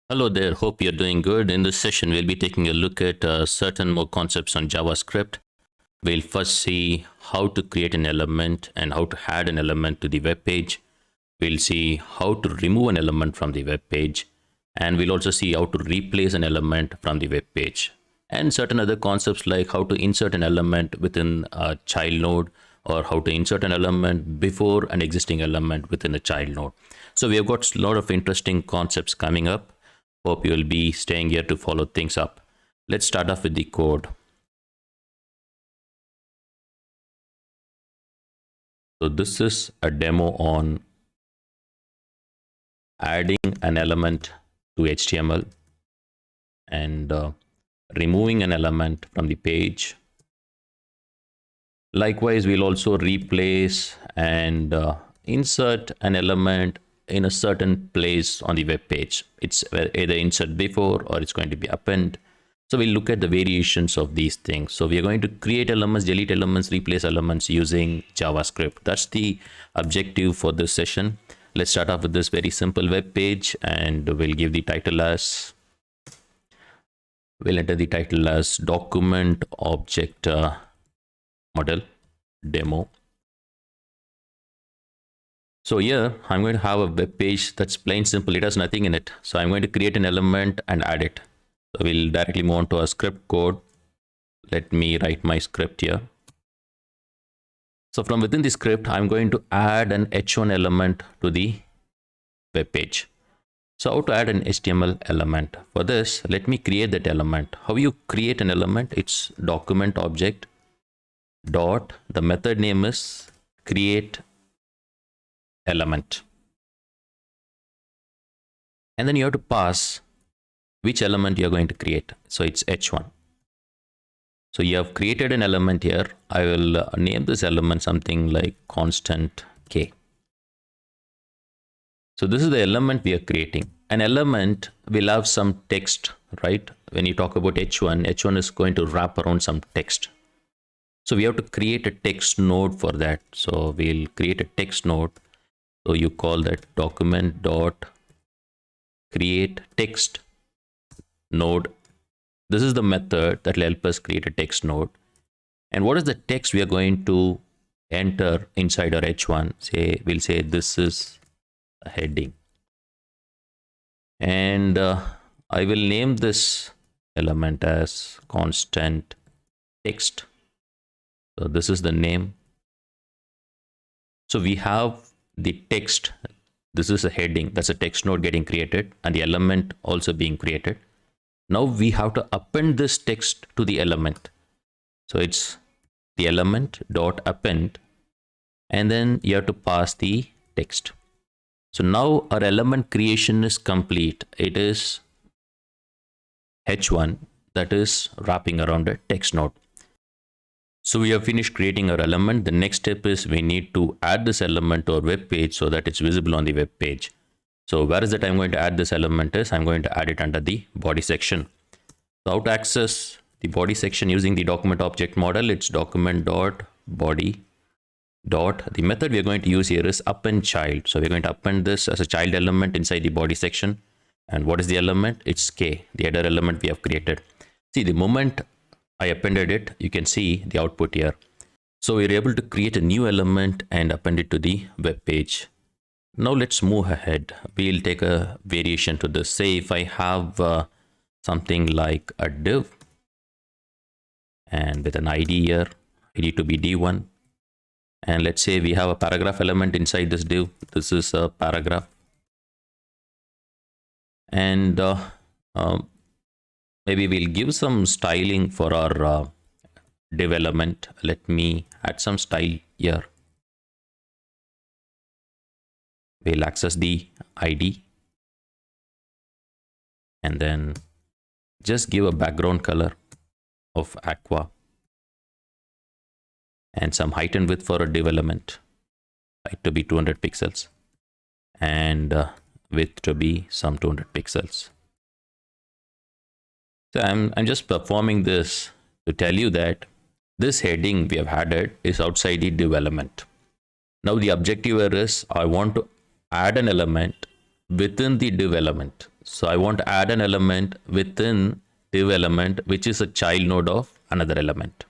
Hello there, hope you're doing good. In this session, we'll be taking a look at certain more concepts on JavaScript. We'll first see how to create an element and how to add an element to the web page. We'll see how to remove an element from the web page. And we'll also see how to replace an element from the web page. And certain other concepts like how to insert an element within a child node or how to insert an element before an existing element within a child node. So we have got a lot of interesting concepts coming up. Hope you will be staying here to follow things up. Let's start off with the code. So this is a demo on adding an element to HTML and removing an element from the page. Likewise, we'll also replace and insert an element in a certain place on the web page. It's either insert before or it's going to be append. So we'll look at the variations of these things. So we are going to create elements, delete elements, replace elements using JavaScript. That's the objective for this session. Let's start off with this very simple web page and we'll give the title as, we'll enter the title as document object model demo. So here I'm going to have a web page that's plain simple. It has nothing in it. So I'm going to create an element and add it. So we'll directly move on to our script code. Let me write my script here. So from within the script, I'm going to add an h1 element to the web page. So how to add an HTML element? For this, let me create that element. How you create an element? It's document object dot, the method name is create element, and then you have to pass which element you're going to create. So it's h1. So you have created an element here. I will name this element something like constant k. So this is the element we are creating. An element will have some text, right? When you talk about h1 is going to wrap around some text. So we have to create a text node for that. So we'll create a text node. So you call that document dot create text node. This is the method that will help us create a text node. And what is the text we are going to enter inside our h1? We'll say this is a heading. And I will name this element as constant text. So this is the name. So we have the text. This is a heading. That's a text node getting created and the element also being created. Now we have to append this text to the element. So it's the element dot append, and then you have to pass the text. So now our element creation is complete. It is h1 that is wrapping around a text node. So we have finished creating our element. The next step is we need to add this element to our web page so that it's visible on the web page. So where is it I'm going to add this element is, I'm going to add it under the body section. So how to access the body section using the document object model? It's document dot body dot. The method we are going to use here is appendChild. So we're going to append this as a child element inside the body section. And what is the element? It's k, the header element we have created. See, the moment I appended it, you can see the output here. So we're able to create a new element and append it to the web page. Now let's move ahead. We'll take a variation to this. Say if I have something like a div and with an ID here, ID to be d1. And let's say we have a paragraph element inside this div. This is a paragraph. And maybe we'll give some styling for our div element. Let me add some style here. We'll access the ID and then just give a background color of aqua and some height and width for a div element. Height to be 200 pixels and width to be some 200 pixels. So I'm just performing this to tell you that this heading we have added is outside the div element. Now the objective here is I want to add an element within the div element. So I want to add an element within div element, which is a child node of another element.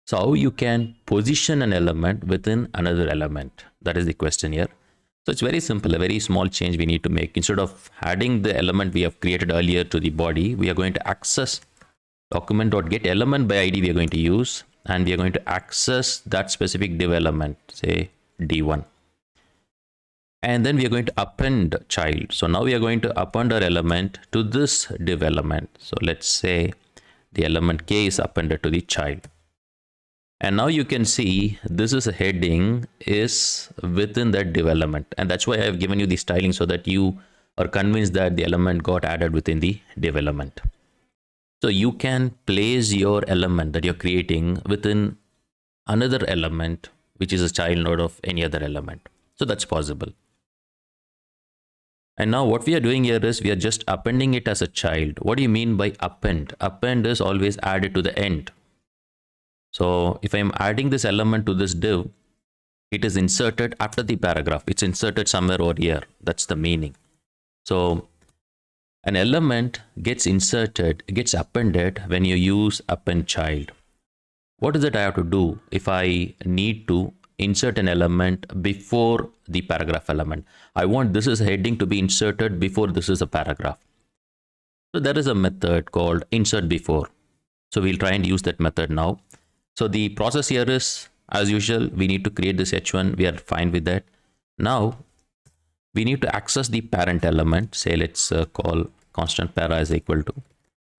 So how you can position an element within another element? That is the question here. So it's very simple, a very small change we need to make. Instead of adding the element we have created earlier to the body, we are going to access document.getElement by ID we are going to use, and we are going to access that specific div element, say D1. And then we are going to append child. So now we are going to append our element to this div element. So let's say the element K is appended to the child. And now you can see this is a heading is within that div element. And that's why I have given you the styling so that you are convinced that the element got added within the div element. So you can place your element that you're creating within another element, which is a child node of any other element. So that's possible. And now what we are doing here is we are just appending it as a child. What do you mean by append? Append is always added to the end. So if I'm adding this element to this div, it is inserted after the paragraph. It's inserted somewhere over here. That's the meaning. So an element gets inserted, gets appended when you use appendChild. What is it I have to do if I need to insert an element before the paragraph element? I want this is a heading to be inserted before this is a paragraph. So there is a method called insertBefore. So we'll try and use that method now. So the process here is, as usual, we need to create this h1. We are fine with that. Now we need to access the parent element. Say let's call constant para is equal to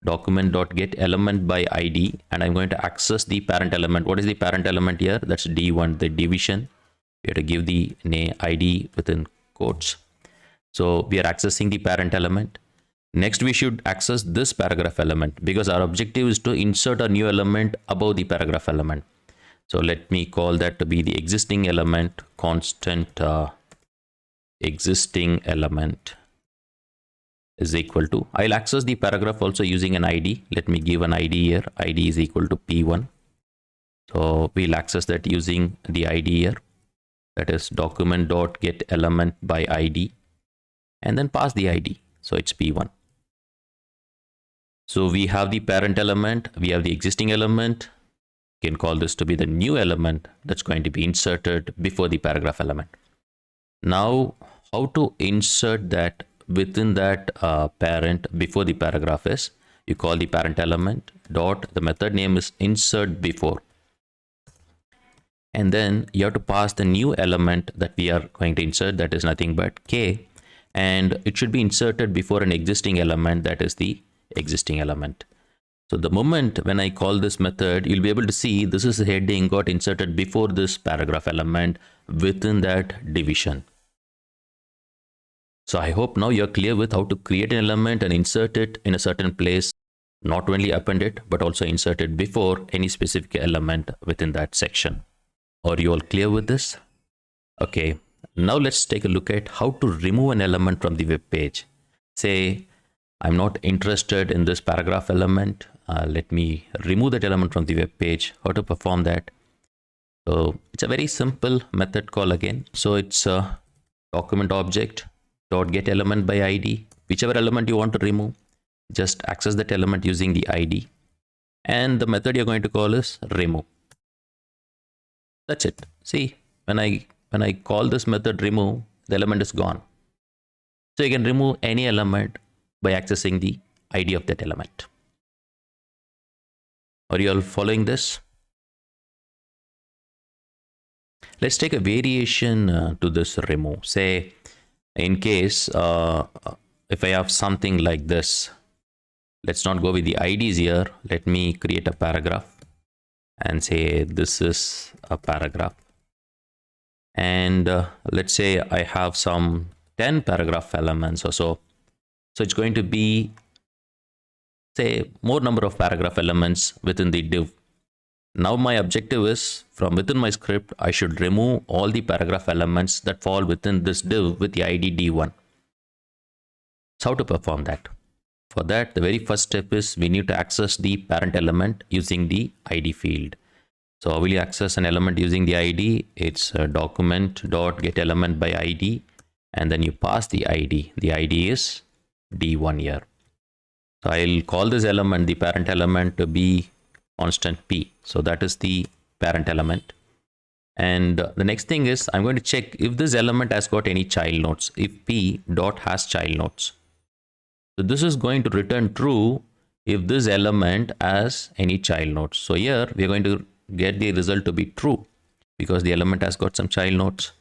document.getElement by ID, and I'm going to access the parent element. What is the parent element here? That's D1, the division. We have to give the name ID within quotes. So we are accessing the parent element. Next, we should access this paragraph element because our objective is to insert a new element above the paragraph element. So let me call that to be the existing element, constant existing element is equal to, I'll access the paragraph also using an ID. Let me give an ID here. ID is equal to P1. So we'll access that using the ID here. That is document.getElement by ID, and then pass the ID. So it's P1. So we have the parent element, we have the existing element. You can call this to be the new element that's going to be inserted before the paragraph element. Now, how to insert that within that parent before the paragraph is, you call the parent element dot, the method name is insertBefore. And then you have to pass the new element that we are going to insert, that is nothing but K, and it should be inserted before an existing element, that is the existing element. So the moment when I call this method, you'll be able to see this is a heading got inserted before this paragraph element within that division. So I hope now you're clear with how to create an element and insert it in a certain place, not only append it, but also insert it before any specific element within that section. Are you all clear with this? Okay, now let's take a look at how to remove an element from the web page. Say, I'm not interested in this paragraph element. Let me remove that element from the web page. How to perform that? So it's a very simple method call again. So it's a document object dot get element by ID. Whichever element you want to remove, just access that element using the ID. And the method you're going to call is remove. That's it. See, when I call this method remove, the element is gone. So you can remove any element by accessing the ID of that element. Are you all following this? Let's take a variation to this remove. Say, in case if I have something like this, let's not go with the IDs here. Let me create a paragraph and say this is a paragraph. And let's say I have some 10 paragraph elements or so. So it's going to be, say, more number of paragraph elements within the div. Now my objective is, from within my script, I should remove all the paragraph elements that fall within this div with the ID D1. So how to perform that? For that, the very first step is we need to access the parent element using the ID field. So how will you access an element using the ID? It's document.getElement by ID. and then you pass the ID. The ID is D1 here. So I'll call this element, the parent element, to be constant P. So that is the parent element. And the next thing is I'm going to check if this element has got any child nodes, if P dot has child nodes. So this is going to return true if this element has any child nodes. So here we are going to get the result to be true because the element has got some child nodes.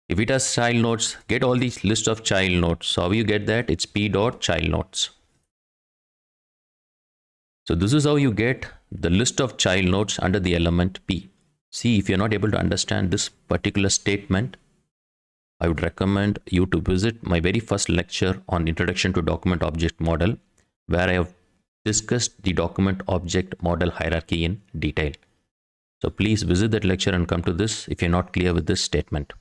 If it has child nodes, get all these list of child nodes. So how you get that? It's P dot child nodes. So this is how you get the list of child nodes under the element P. See, if you're not able to understand this particular statement, I would recommend you to visit my very first lecture on Introduction to Document Object Model, where I have discussed the document object model hierarchy in detail. So please visit that lecture and come to this if you're not clear with this statement.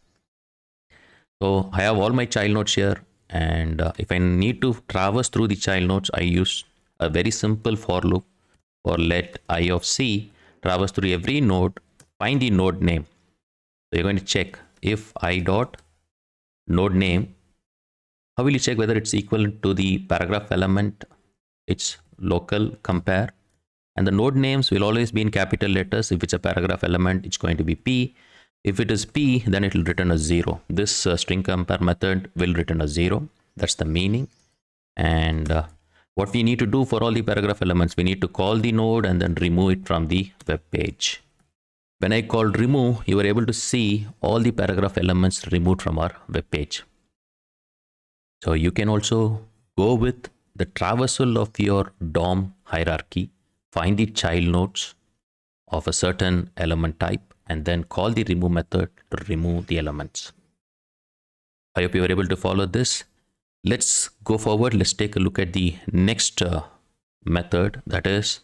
So I have all my child nodes here, and if I need to traverse through the child nodes, I use a very simple for loop for let I of C traverse through every node, find the node name. So you're going to check if I dot node name. How will you check whether it's equal to the paragraph element? It's local compare, and the node names will always be in capital letters. If it's a paragraph element, it's going to be P. If it is P, then it will return a 0. This string compare method will return a 0. That's the meaning. And what we need to do for all the paragraph elements, we need to call the node and then remove it from the web page. When I called remove, you were able to see all the paragraph elements removed from our web page. So you can also go with the traversal of your DOM hierarchy, find the child nodes of a certain element type, and then call the remove method to remove the elements. I hope you were able to follow this. Let's go forward. Let's take a look at the next method, that is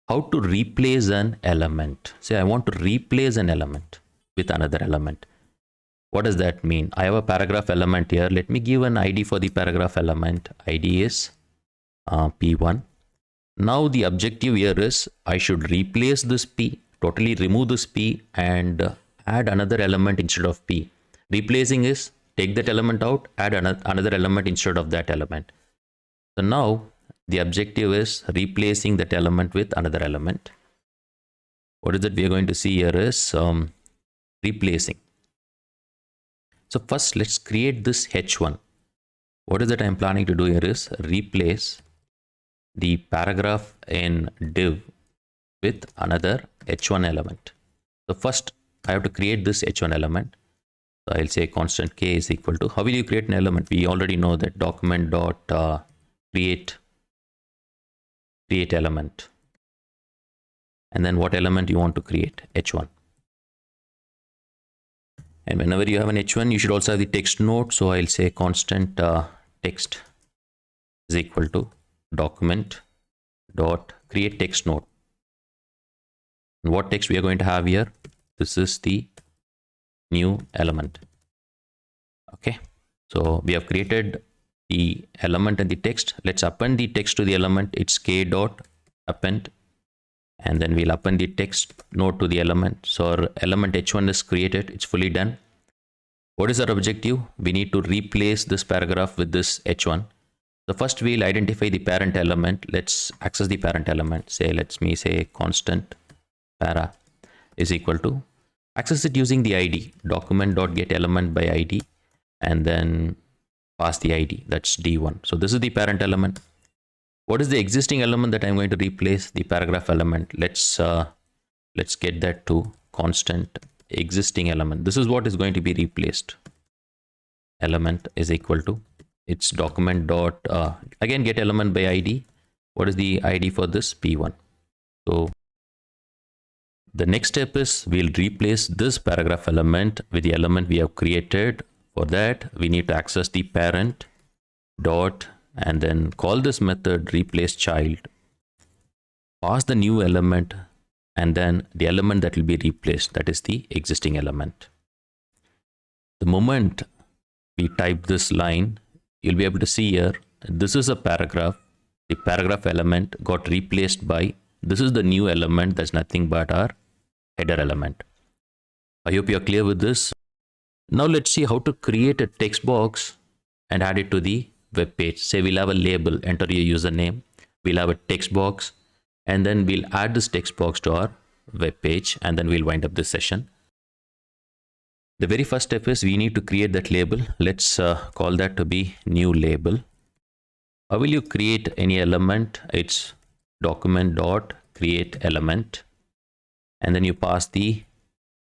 how to replace an element. Say I want to replace an element with another element. What does that mean? I have a paragraph element here. Let me give an ID for the paragraph element. ID is P1. Now the objective here is I should replace this P, totally remove this P and add another element instead of P. Replacing is take that element out, add another element instead of that element. So now the objective is replacing that element with another element. What is it we are going to see here is replacing. So first let's create this H1. What is that I'm planning to do here is replace the paragraph in div with another H1 element. So first I have to create this H1 element. So I'll say constant k is equal to, how will you create an element? We already know that document dot create element, and then what element you want to create, H1. And whenever you have an H1, you should also have the text node. So I'll say constant text is equal to document dot create text node. And what text we are going to have here? This is the new element. Okay, so we have created the element and the text. Let's append the text to the element. It's k dot append, and then we'll append the text node to the element. So our element H1 is created. It's fully done. What is our objective? We need to replace this paragraph with this H1. So first we'll identify the parent element. Let's access the parent element. Say, let me say constant para is equal to, access it using the ID, document.getElement by ID, and then pass the ID, that's D1. So this is the parent element. What is the existing element that I'm going to replace? The paragraph element. Let's get that to constant existing element. This is what is going to be replaced. Element is equal to, it's document dot again get element by ID. What is the ID for this? P1. So the next step is we'll replace this paragraph element with the element we have created. For that, we need to access the parent dot and then call this method replaceChild, pass the new element, and then the element that will be replaced, that is the existing element. The moment we type this line, you'll be able to see here, this is a paragraph. The paragraph element got replaced by, this is the new element, that's nothing but our header element. I hope you're clear with this. Now let's see how to create a text box and add it to the web page. Say we'll have a label, enter your username. We'll have a text box, and then we'll add this text box to our web page, and then we'll wind up this session. The very first step is we need to create that label. Let's call that to be new label. How will you create any element? It's document.createElement, and then you pass the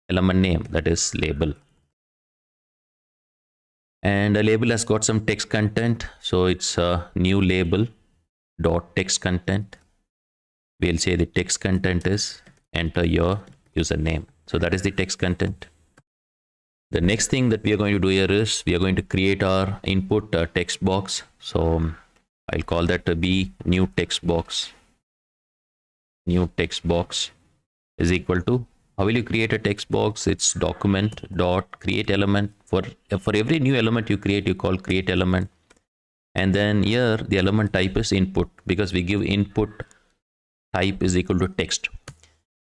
element name, that is label. And the label has got some text content, so it's a new label dot text content. We'll say the text content is enter your username. So that is the text content. The next thing that we are going to do here is we are going to create our input text box. So I'll call that to be new text box. New text box is equal to, how will you create a text box? It's document.createElement. For every new element you create, you call createElement. And then here the element type is input, because we give input type is equal to text.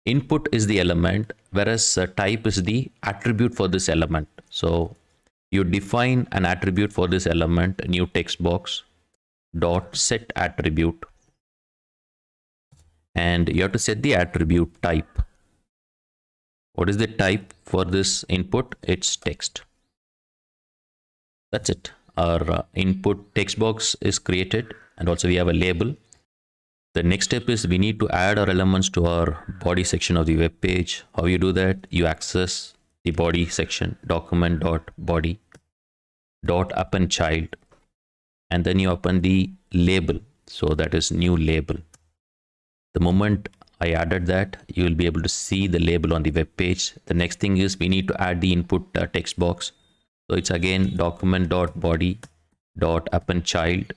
Input is the element, whereas type is the attribute for this element. So you define an attribute for this element, new text box dot setAttribute, and you have to set the attribute type. What is the type for this input? It's text. That's it. Our input text box is created, and also we have a label. The next step is we need to add our elements to our body section of the web page. How you do that? You access the body section, document.body.appendChild, and then you open the label. So that is new label. The moment I added that, you will be able to see the label on the web page. The next thing is we need to add the input text box. So it's again document.body.appendChild,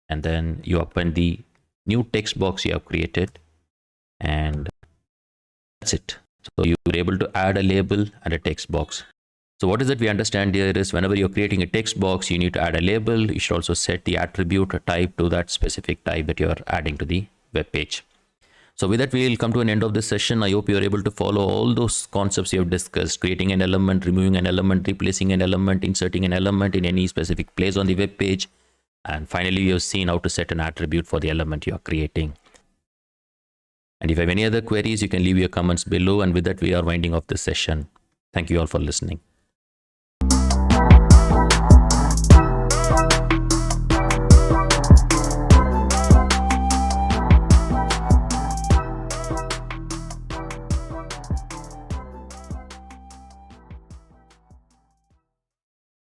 and then you open the new text box you have created, and that's it. So you were able to add a label and a text box. So what is it we understand here is whenever you're creating a text box, you need to add a label. You should also set the attribute type to that specific type that you're adding to the web page. So with that, we'll come to an end of this session. I hope you're able to follow all those concepts you have discussed: creating an element, removing an element, replacing an element, inserting an element in any specific place on the web page. And finally, you have seen how to set an attribute for the element you are creating. And if you have any other queries, you can leave your comments below. And with that, we are winding off this session. Thank you all for listening.